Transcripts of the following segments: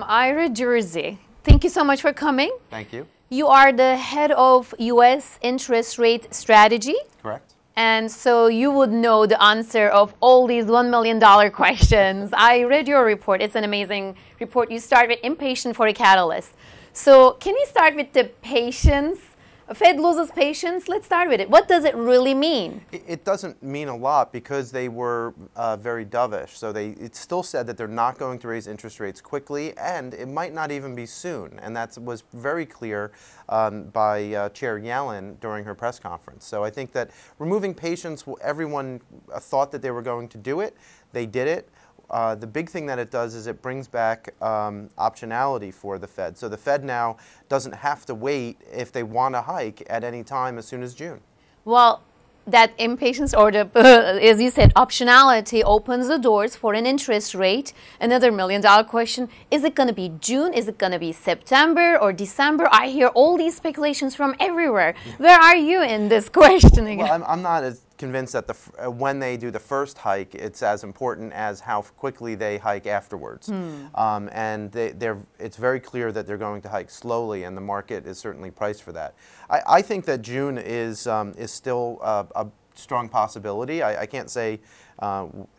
Ira Jersey. Thank you so much for coming. Thank you. You are the head of U.S. interest rate strategy. Correct. And so you would know the answer of all these $1 million questions. I read your report. It's an amazing report. You start with impatient for a catalyst. So can we start with the patience? Fed loses patience. Let's start with it. What does it really mean? It doesn't mean a lot because they were very dovish. So it still said that they're not going to raise interest rates quickly, and it might not even be soon. And that was very clear by Chair Yellen during her press conference. So I think that removing patience, everyone thought that they were going to do it. They did it. The big thing that it does is it brings back optionality for the Fed. So the Fed now doesn't have to wait if they want to hike at any time as soon as June. Well, that impatience or the, as you said, optionality opens the doors for an interest rate. Another $1 million question, is it going to be June? Is it going to be September or December? I hear all these speculations from everywhere. Where are you in this questioning? Well, I'm not as convinced that when they do the first hike, it's as important as how quickly they hike afterwards. And it's very clear that they're going to hike slowly, and the market is certainly priced for that. I think that June is still a strong possibility. I can't say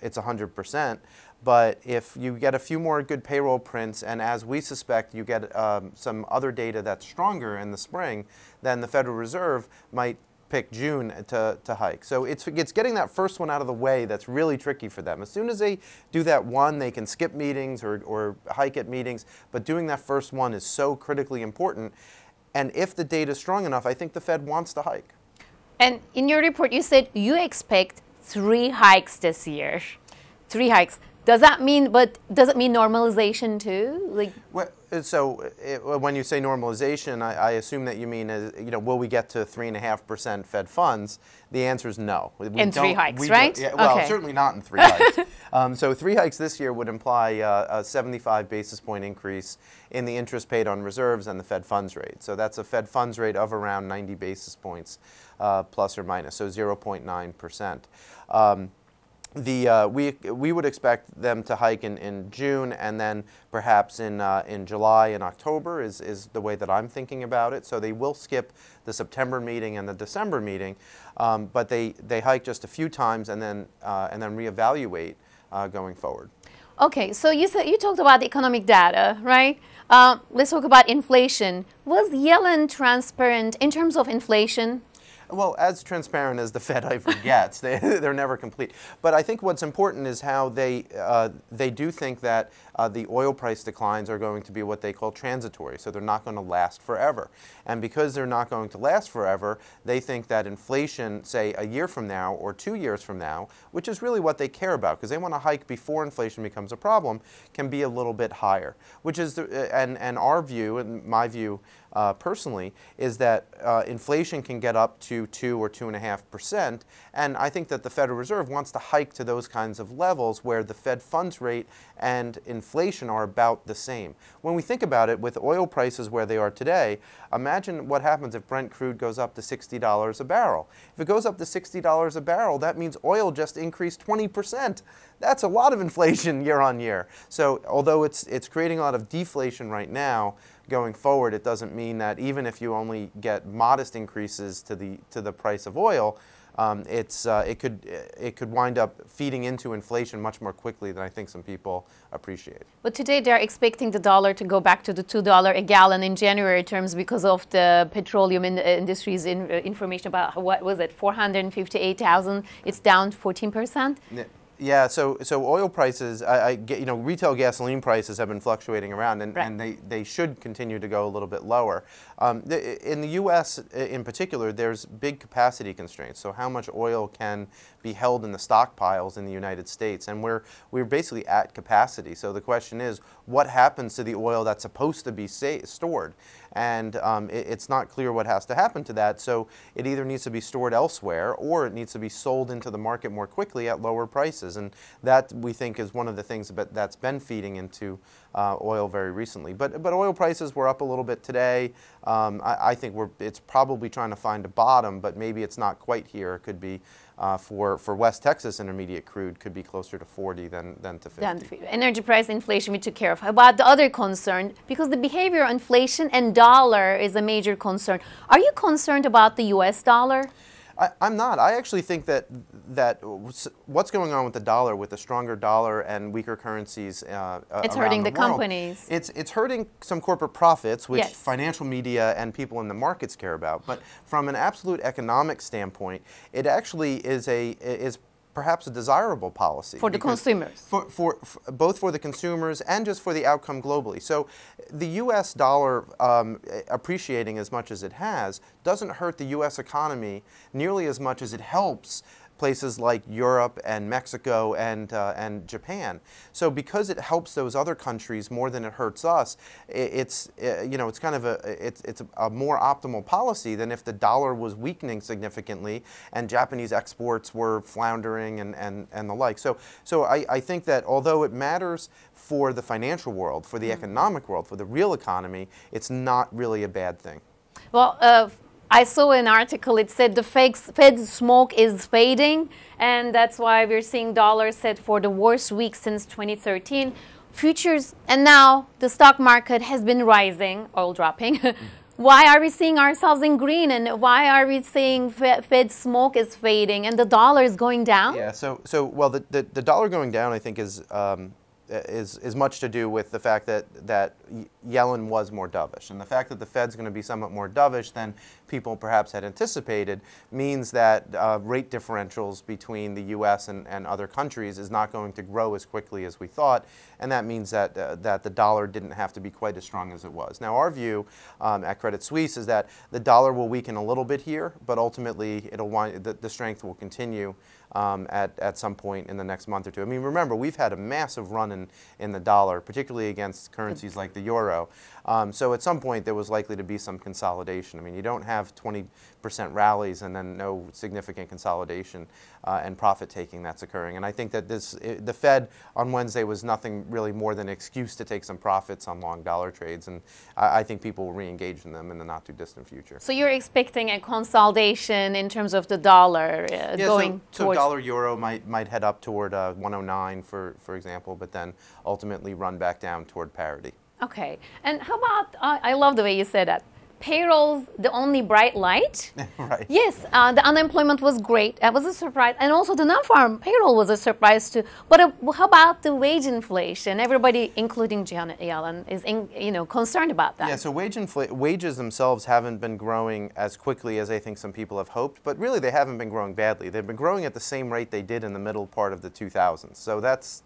it's 100%. But if you get a few more good payroll prints, and as we suspect you get some other data that's stronger in the spring, then the Federal Reserve might pick June to hike. So it's getting that first one out of the way that's really tricky for them. As soon as they do that one, they can skip meetings or hike at meetings, but doing that first one is so critically important. And if the data is strong enough, I think the Fed wants to hike. And in your report, you said you expect 3 hikes this year. 3 hikes. Does it mean normalization too? When you say normalization, I assume that you mean, will we get to 3.5% Fed funds? The answer is no. In 3 hikes, right? Well, okay. Certainly not in 3 hikes. So 3 hikes this year would imply a 75 basis point increase in the interest paid on reserves and the Fed funds rate. So that's a Fed funds rate of around 90 basis points, plus or minus, so 0.9%. We would expect them to hike in June, and then perhaps in July and October is the way that I'm thinking about it. So they will skip the September meeting and the December meeting, but they hike just a few times and then reevaluate going forward. Okay, so you talked about the economic data, right? Let's talk about inflation. Was Yellen transparent in terms of inflation? Well, as transparent as the Fed ever gets, they're never complete. But I think what's important is how they do think that the oil price declines are going to be what they call transitory, so they're not going to last forever. And because they're not going to last forever, they think that inflation, say, a year from now or 2 years from now, which is really what they care about, because they want to hike before inflation becomes a problem, can be a little bit higher. Which is, and our view, and my view personally, is that inflation can get up to 2 or 2.5%, and I think that the Federal Reserve wants to hike to those kinds of levels where the Fed funds rate and inflation are about the same. When we think about it, with oil prices where they are today, imagine what happens if Brent crude goes up to $60 a barrel. If it goes up to $60 a barrel, that means oil just increased 20%. That's a lot of inflation year on year. So although it's creating a lot of deflation right now, going forward, it doesn't mean that even if you only get modest increases to the price of oil, it could wind up feeding into inflation much more quickly than I think some people appreciate. But today they're expecting the dollar to go back to the $2 a gallon in January terms because of the petroleum industry's information about, what was it, 458,000. It's down 14%. Yeah, so oil prices, retail gasoline prices have been fluctuating around, and, right. and they should continue to go a little bit lower. In the U.S. in particular, there's big capacity constraints. So how much oil can be held in the stockpiles in the United States? And we're basically at capacity. So the question is, what happens to the oil that's supposed to be stored? And it's not clear what has to happen to that. So it either needs to be stored elsewhere, or it needs to be sold into the market more quickly at lower prices. And that, we think, is one of the things that's been feeding into oil very recently. But oil prices were up a little bit today. I think it's probably trying to find a bottom, but maybe it's not quite here. It could be for West Texas intermediate crude could be closer to 40 than to 50. Energy price inflation we took care of. How about the other concern? Because the behavior inflation and dollar is a major concern. Are you concerned about the U.S. dollar? I'm not. I actually think that what's going on with the dollar, with the stronger dollar and weaker currencies it's hurting the world, companies. It's hurting some corporate profits, which yes. financial media and people in the markets care about. But from an absolute economic standpoint, it actually is perhaps a desirable policy for the consumers, for both for the consumers and just for the outcome globally. So the U.S. dollar appreciating as much as it has doesn't hurt the U.S. economy nearly as much as it helps places like Europe and Mexico and Japan. So because it helps those other countries more than it hurts us, it's kind of it's a more optimal policy than if the dollar was weakening significantly and Japanese exports were floundering and the like. So I think that although it matters for the financial world, for the economic world, for the real economy, it's not really a bad thing. Well, I saw an article, it said the Fed smoke is fading, and that's why we're seeing dollar set for the worst week since 2013. Futures, and now the stock market has been rising, oil dropping. Why are we seeing ourselves in green, and why are we seeing Fed smoke is fading and the dollar is going down? Yeah, well, the dollar going down, I think, is much to do with the fact that Yellen was more dovish. And the fact that the Fed's going to be somewhat more dovish than people perhaps had anticipated means that rate differentials between the U.S. and other countries is not going to grow as quickly as we thought. And that means that the dollar didn't have to be quite as strong as it was. Now, our view at Credit Suisse is that the dollar will weaken a little bit here, but ultimately the strength will continue at some point in the next month or two. I mean, remember, we've had a massive run in the dollar, particularly against currencies like the euro. So at some point, there was likely to be some consolidation. I mean, you don't have 20% rallies and then no significant consolidation and profit taking that's occurring. And I think that the Fed on Wednesday was nothing really more than an excuse to take some profits on long dollar trades. And I think people will re-engage in them in the not too distant future. So you're expecting a consolidation in terms of the dollar going towards... Dollar euro might head up toward 109, for example, but then ultimately run back down toward parity. Okay. And how about, I love the way you said that, payrolls, the only bright light? Right. Yes, the unemployment was great. That was a surprise. And also the non-farm payroll was a surprise too. But how about the wage inflation? Everybody, including Janet Yellen, is concerned about that. Yeah, so wages themselves haven't been growing as quickly as I think some people have hoped, but really they haven't been growing badly. They've been growing at the same rate they did in the middle part of the 2000s. So that's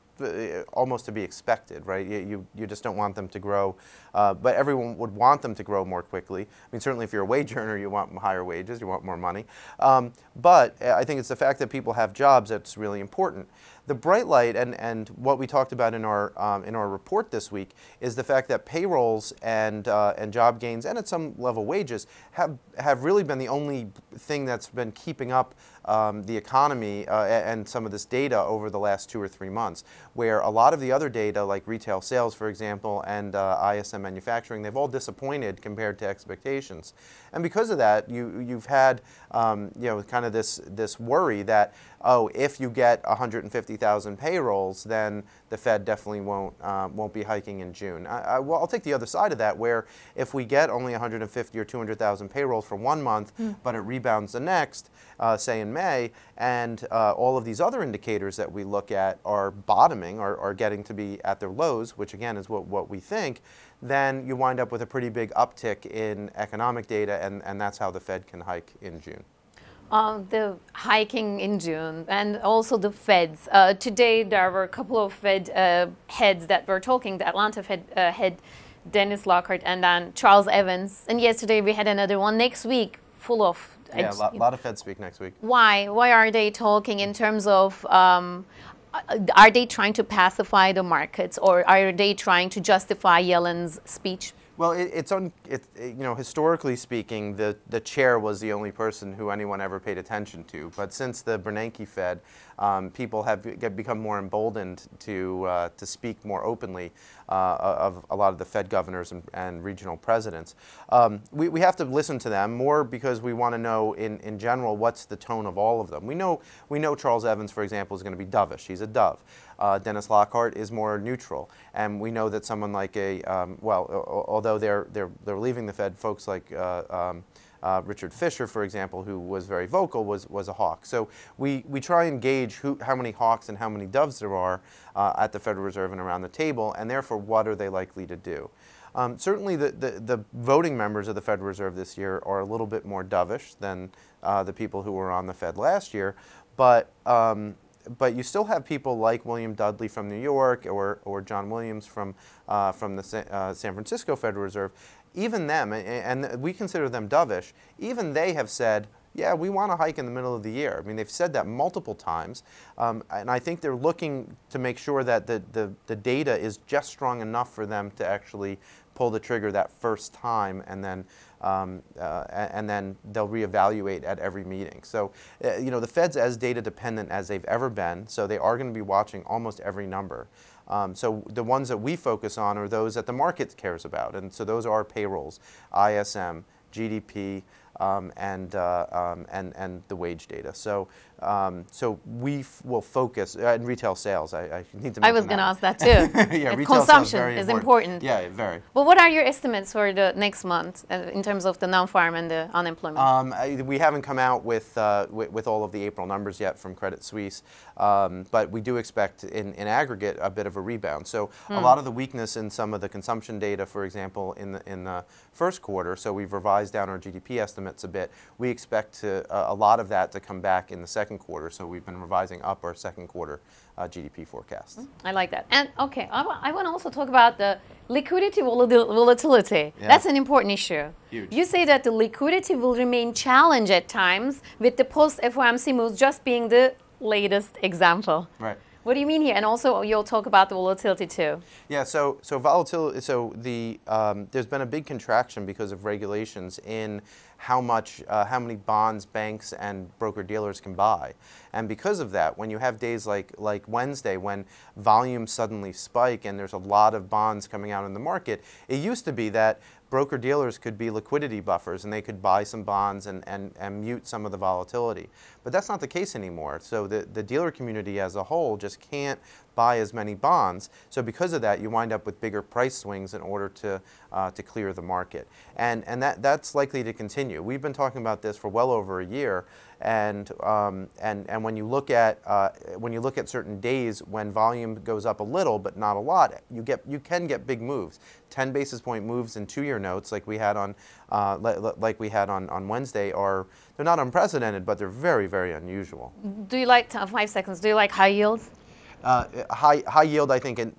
almost to be expected, right? You just don't want them to grow, but everyone would want them to grow more quickly. I mean, certainly if you're a wage earner, you want higher wages, you want more money. But I think it's the fact that people have jobs that's really important. The bright light and what we talked about in our report this week is the fact that payrolls and job gains and at some level wages have really been the only thing that's been keeping up the economy and some of this data over the last 2 or 3 months, where a lot of the other data, like retail sales, for example, and ISM manufacturing, they've all disappointed compared to expectations. And because of that, you've had kind of this worry that, oh, if you get 150,000 payrolls, then the Fed definitely won't be hiking in June. Well, I'll take the other side of that, where if we get only 150 or 200,000 payrolls for 1 month, but it rebounds the next, say in May, and all of these other indicators that we look at are bottoming, are getting to be at their lows, which again is what we think, then you wind up with a pretty big uptick in economic data, and that's how the Fed can hike in June. The hiking in June and also the Feds. Today there were a couple of Fed heads that were talking, the Atlanta Fed head Dennis Lockhart and then Charles Evans. And yesterday we had another one. Next week full of... Yeah, a lot of Fed speak next week. Why? Why are they talking in terms of... are they trying to pacify the markets, or are they trying to justify Yellen's speech? Well, historically speaking, the chair was the only person who anyone ever paid attention to. But since the Bernanke Fed, people have become more emboldened to speak more openly of a lot of the Fed governors and regional presidents. We have to listen to them more because we want to know in general what's the tone of all of them. We know Charles Evans, for example, is going to be dovish. He's a dove. Dennis Lockhart is more neutral, and we know that someone like although they're leaving the Fed, folks like Richard Fisher, for example, who was very vocal, was a hawk. So we try and gauge how many hawks and how many doves there are at the Federal Reserve and around the table, and therefore what are they likely to do. Certainly the voting members of the Federal Reserve this year are a little bit more dovish than the people who were on the Fed last year, but you still have people like William Dudley from New York or John Williams from the San Francisco Federal Reserve. Even them, and we consider them dovish, even they have said, yeah, we want to hike in the middle of the year. I mean, they've said that multiple times, and I think they're looking to make sure that the data is just strong enough for them to actually pull the trigger that first time, and then they'll reevaluate at every meeting. So, the Fed's as data dependent as they've ever been, so they are going to be watching almost every number. So the ones that we focus on are those that the market cares about, and so those are payrolls, ISM, GDP, and the wage data. So we will focus in retail sales. I need to. I was going to ask that too. Yeah, retail consumption sales is important. Yeah, very. Well, what are your estimates for the next month in terms of the non-farm and the unemployment? We haven't come out with all of the April numbers yet from Credit Suisse, but we do expect in aggregate a bit of a rebound. So a lot of the weakness in some of the consumption data, for example, in the first quarter, so we've revised down our GDP estimates a bit. We expect a lot of that to come back in the second quarter, so we've been revising up our second quarter GDP forecast. I like that. And okay, I want to also talk about the liquidity volatility. Yeah. That's an important issue. Huge. You say that the liquidity will remain challenged at times, with the post-FOMC moves just being the latest example. Right. What do you mean here? And also, you'll talk about the volatility too. Yeah, so volatility. So there's been a big contraction because of regulations in how many bonds banks and broker dealers can buy, and because of that, when you have days like Wednesday, when volumes suddenly spike and there's a lot of bonds coming out in the market, it used to be that broker dealers could be liquidity buffers and they could buy some bonds and mute some of the volatility. But that's not the case anymore. So the dealer community as a whole just can't buy as many bonds. So because of that, you wind up with bigger price swings in order to clear the market. And that's likely to continue. We've been talking about this for well over a year. And when you look at certain days when volume goes up a little but not a lot, you can get big moves. 10 basis point moves in 2-year notes like we had on Wednesday they're not unprecedented, but they're very, very unusual. Do you like 5 seconds? Do you like high yields? High yield, I think, in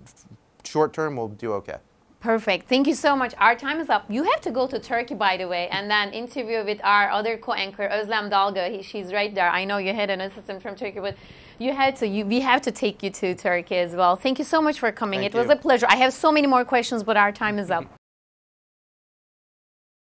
short term will do okay. Perfect. Thank you so much. Our time is up. You have to go to Turkey, by the way, and then interview with our other co-anchor, Özlem Dalga. She's right there. I know you had an assistant from Turkey, but we have to take you to Turkey as well. Thank you so much for coming. Thank It was you. a pleasure. I have so many more questions, but our time is up.